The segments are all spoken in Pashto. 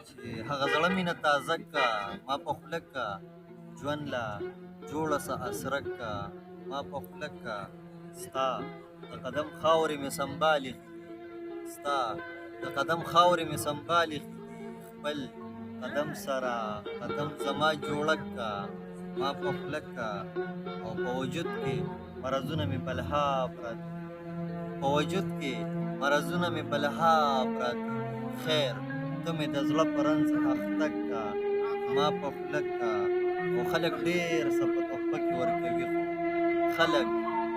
چې هغه زړه مینه تازه کا ما په خوله کا ژوند لا جوړه سه اسره کا ما په خوله کا ستا د قدم خاورې مې سنبالي ستا د قدم خاورې مې سنبالي خپل قدم سره قدم زما جوړه کا ما په خوله کا او په وجود کې مرضونه مې بلها پراته په وجود کې مرضونه مې بلها پراته خیر ته مې د زړه په رنځ اخته کا ما په خوله کا او خلک ډېر څه په تحفه کې ورکوي خو خلک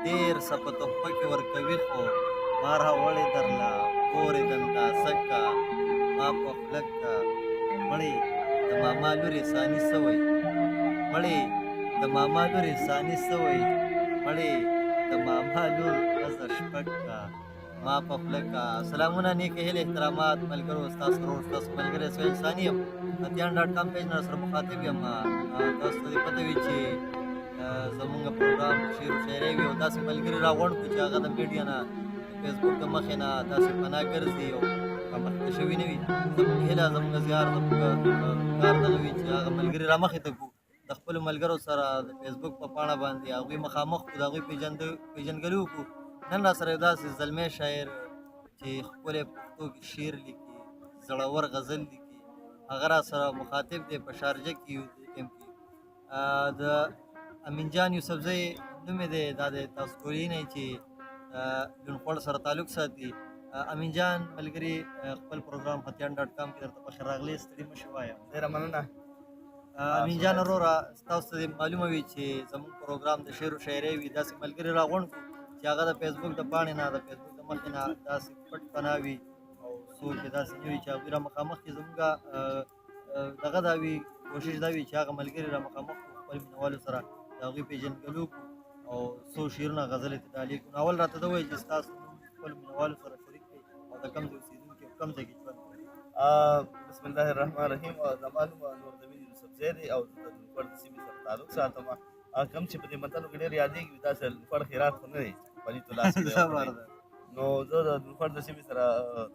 ډېر څه په تحفه کې ورکوي خو ما راوړې درله پورې دنداسه کا ما په خوله کا مړې د ماما لورې ثاني سوی مړې د ماما لورې ثاني سوی مړې د ماما لور ښځه شپږ کا ما په خوله کا سلامونه نیکې هیلې احترامات ملګرو ستاسو ورور ستاسو ملګری سهیل ثاني یم اتیان ډاټ کام پیج نه سره مخاطب یم تاسو ته دې پته وي چې زمونږ پروګرام شعر و شاعري وي او داسې ملګري راغونډ کړو چې هغه د میډیا نه فیسبوک د مخې نه داسې پناه ګرځي او رامخته شوي نه وي زموږ هیله زموږ زیار زموږ کار دغه وي چې هغه ملګري رامخې ته کړو د خپلو ملګرو سره د فیسبوک په پاڼه باندې هغوی مخامخ کړو د هغوی پېژندګلي وکړو نن را سره یو داسې زلمی شاعر چې ښکلی پښتو کې شعر لیکي زړور غزل لیکي هغه را سره مخاطب دی په شارجه کې یو ټیم کې د امین جان یوسفزی نوم یې دی دا د تاسو ټول نه چې لونخوړ سره تعلق ساتي امین جان ملګري خپل پروګرام فتیان ډاټ کام کې درته پخیر راغلی ستړي مه شئ وایم ډېره مننه امین جان وروره ستاسو ته معلومه وي چې زموږ پروګرام د شعر و شاعرۍ وي داسې ملګري راغونډ کړو چې هغه د فیسبوک د پاڼې نه د فیسبوک د مخې نه داسې پټ پناه وي او څوک یې داسې نه وي چې هغوی را مخامخ کړي زموږ دغه دا وي کوشش دا وي چې هغه ملګري را مخامخ کړو خپل مینهوالو سره د هغوی پېژندګلو کړو او څو شعرونه غزلې ته ډالۍ کړو اول راته ده ووایي چې ستاسو نوم خپلو مینهوالو سره شریک کړئ او د کوم ځای اوسېدونکي او کوم ځای کې ژوند کوئ بسم الله الرحمن الرحیم زما نوم نورالدین یوسفزی دی او د لونخوړ د سیمې سره تعلق ساتم کوم چې په دې متلو کې ډېر یادېږي داسې لونخوړ خیرات خو نه دی پلیت الله نو زه د لونخوړ د سیمې سره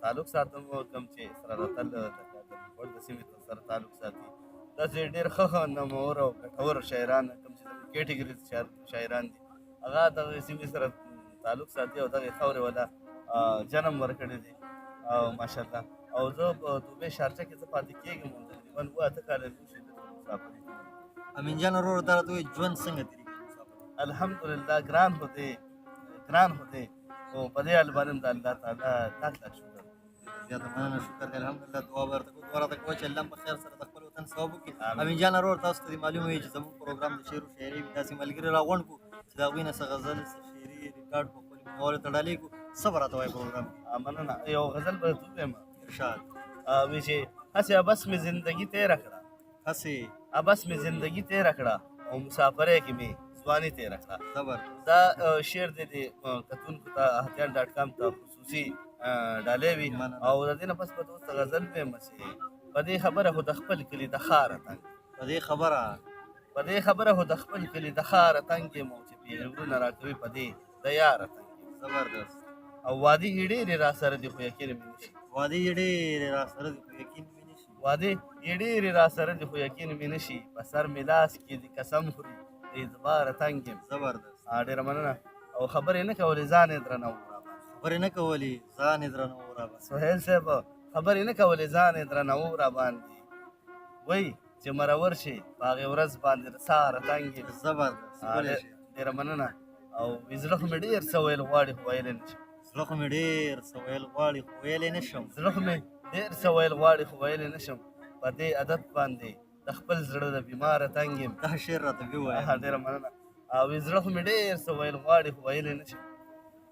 تعلق ساتم کوم چې سره راتل د لونخوړ د سیمې سره تعلق ساتي داسې ډېر ښه نومور او ګټور شاعران کوم چې زموږ کیټګریز شاعران دي هغه دغه سیمې سره تعلق ساتي او دغې خاورې والا جنم ورکړی دی او ماشاءالله او زه په دوبۍ شارجه کې زه پاتې کېږم تقریبا اوه اته کاله وشي دلته مسافري امین جان وروره دا راته ووایي ژوند څنګه تېرېږي الحمدلله ګران خو دی خو په دې حال باندې د الله تعالی لاک لاک شکر زیاته مننه شکر دی الحمدلله دعا به درته کوو دعا راته کوه چې الله په خیر سره د خپل وطن ثواب وکړي امین جان وروره تاسو ته دې معلومه وي چې زموږ پروګرام د شعر و شاعري وي داسې ملګري راغونډ کړو چې د هغوی نه څه غزل څه شعري ریکارډ په خپلو مینهوالو ته ډالۍ کړو څه به راته وایي پروګرام کې مننه یو غزل به درته ووایم ارشاد وی چې هسې ابس مې زندګي تېره کړه هسې ابس مې زندگی تیره کړه او مسافرۍ کې مې ځواني تیره کړه صبر دا شعر دی د کتونکو ته احتیاط ډاټ کام ته خصوصي ډالۍ وي او د دې نه پس به دوست غزل ویم چې په دې خبره خو د خپل کلي د ښاره تنګ په دې خبره خو د خپل کلي د ښاره تنګ یم او چې پیغورونه راکوي په دې د یاره تنګ یم زبردست او وادي یې ډېرې را سره دي خو یقین مې نشي وعدې یې ډېرې را سره دي خو یقین مې نشي وعدې یې ډېرې را سره دي خو یقین مې نشي په سر مې لاس کې د قسم خوري د اعتباره تنګ یم زبردست ډېره مننه او خبرې نه کولې ځان یې درنه خبرې نه کولې ځان یې درنه و راباندې سهیل صاحب خبرې نه کولې ځان یې درنه و راباندې وایي چې مرور شي په هغې ورځ باندې د سهاره تنګ یم زبردست ډېره مننه او زړه خو مې ډېر څه ویل غواړي خو ویلی نه شم زړه خو مې ډېر څه ویل غواړي خو ویلی نه شم زړه خو مې ډېر څه ویل غواړي خو ویلی نه شم په دې عادت باندې د خپل زړه د بیماره تنګ یم دا شعر راته ووایه ډېره مننه او زړه خو مې ډېر څه ویل غواړي خو ویلی نه شم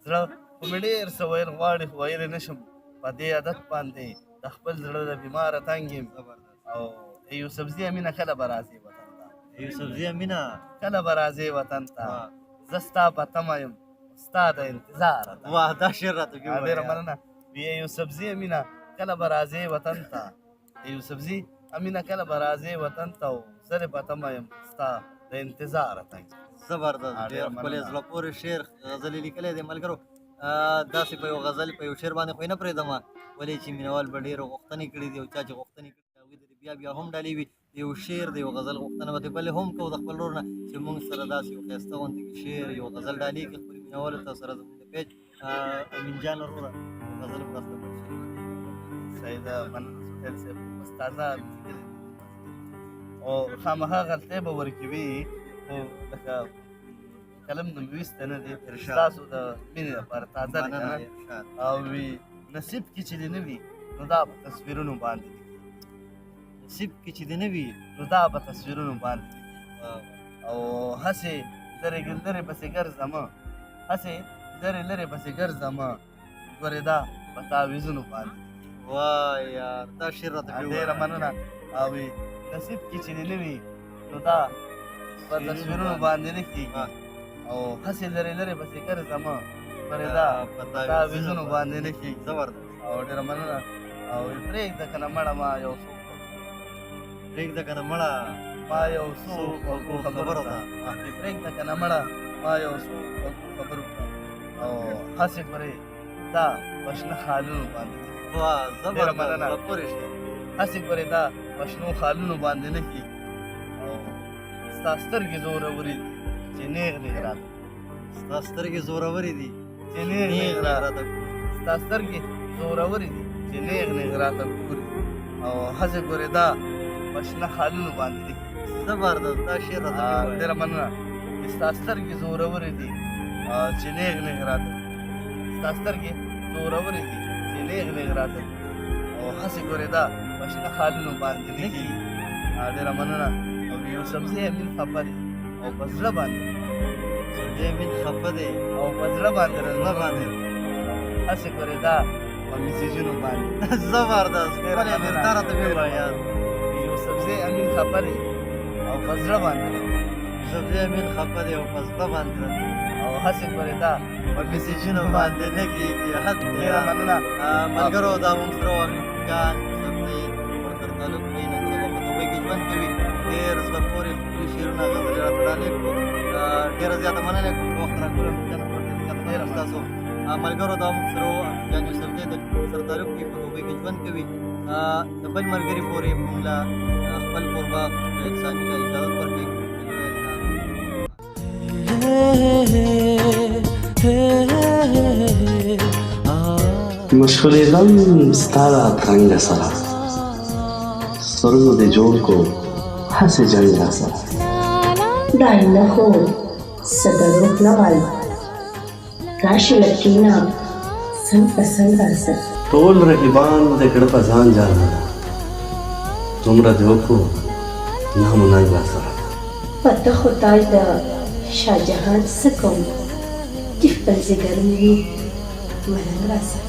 زړه خو مې ډېر څه ویل غواړي خو ویلی نه شم په دې عادت باندې د خپل زړه د بیماره تنګ یم او یوسفزي امینه کله به راځې وطن ته یوسفزي امینه کله به راځې وطن ته زه ستا په تمه یم ستا د انتظار واه دا شعر راته ووایه ډېره مننه یوسفزي امینه کله به راځې وطن ته یوسفزي امینه کله به راځې وطن ته او زه دې په تمه یم ستا د انتظاره تنګ زبردست ډېر ښکلی زړه پورې شعر غزل یې لیکلی دی ملګرو داسې په یو غزل په یو شعر باندې خو یې نه پرېږدم ولې چې مینهوال به ډېرې غوښتنې کړي دي او چا چې غوښتنې کړي بیا هم ډالې وي د یو شعر د یو غزل غوښتنه به ترې بلې هم کوو د خپل ورور نه چې موږ سره داسې یو ښایسته غوندې شعر یو غزل ډالې کړي خپلو مینهوالو ته سره زموږ د پیج امین جان وروره غزل به درته وشي سیده مننه سهیل صاحب بس تازه او خامخا غلطۍ به ورکوي خو لکه قلم د لویسته نه دی ستاسو د مینې لپاره تازه دی که او وي نصیب کې چې دې نه وي نو دا په تصویرونو باندې نصیب کې چې دې نه وي نو دا په تصویرونو باندې او هسې لرې پسې ګرځمه هسې لرې پسې ګرځمه ګورې دا په تعویضونو باندې وای یار دا شعر راته ډېره مننه او نصیب کې چې دې نه وي نو دا په تصویرونو باندې نه کېږي او هسې لرې پسې ګرځمه ګورې دا په تعویضونو باندې نه کېږي زبردست او ډېره مننه او پرېږده که نه مړه ما یو څو پرېږده که نه مړه ما یو څو خبرو ته پرېږده که نه مړه ما یو څو خبرو ته او هسې پرې دا په شنه خالونو باندې هسې پرې دا په شنو خالونو باندې نه کېږي او ستا سترګې زورورې دي چې نیغ راته ستا سترګې زورورې دي چې نیغ راته ستا سترګې زورورې دي چې نیغ راته ګوري او هسې پرې دا په شنه خالونو باندې نه کېږي زبردست دا شعر راته ډېره مننه ستا سترګې زورورې دي چې نیغ راته ستا سترګې زورورې دي چې نیغ راته او هسې ګورې دا په شنه خالونو باندې نه کېږي ډېره مننه او یوسفزی امین خفه دی او په زړه باندې یوسفزی امین خفه دی او په زړه باندې هسې ګورې دا په میسیجونو باندې زبردست ولې بېرته راته ووایه یوسفزی امین خفه دی او په زړه باندې یوسفزی امین خفه دی او په زړه باندې او هسې پرې دا په میسیجونو باندې نه کېږي حد ډېره مننه ملګرو دا موږ سره و امین جان یوسفزی ورسره تعلق کوي نن سبا په دوبۍ کې ژوند کوي ډېر زړه پورې ښکلي شعرونه غزلې راته ډالې کړو ډېره زیاته مننه کوم وخت راکړو امین جان ډېره ستاسو ملګرو دا موږ سره و امین جان یوسفزی د سره تعلق کوي په دوبۍ کې ژوند کوي د بل ملګري پورې موږ له خپل کوربه انساني ته اجازت ورکوي مشغولېدم ستا راترنګه سره سترګو دې جوړ کو هسې جنګ را سره دای نه خو څه دروغ نه وایم راشي له کښېنه څنګ په څنګ راسه ټول رقیبان د کړه په ځان جانه څومره دې وکړو نام و ننګ را سره پته خدای د شاهجهان څه کوم چې خپل ځیګر مې وي ملنګ راسه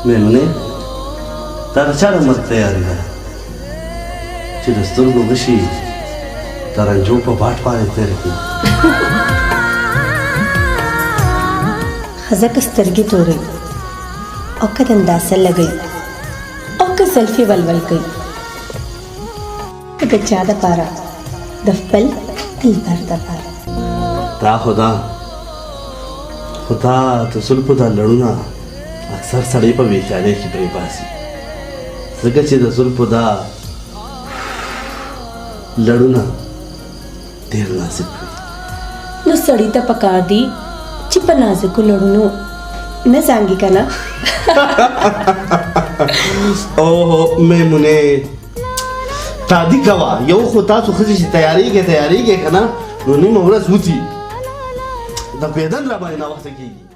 میمونې دا د چا د مرګ تیاري ده چې د سترګو غشي د رنجو په باټ باندې تېر کړي ښځه که سترګې تورې او که دنداسه لګوي او که زلفې ولول کوي د چا دپاره د خپل دلبر دپاره دا خو دا د زلفو دا لړونه اکثر سړی په ویچالۍ کې پرې باسي ځکه چې د زلفو دا لړونه ډېر نازک وي نو سړي ته پکار دي چې په نازکو لړونو نه زانګي که نه اوه میمونې شادي کوه یو خو تاسو ښځې چې تیارېږئ که نه نو نیمه ورځ وځي د پیدن را باندې ناوخته کېږي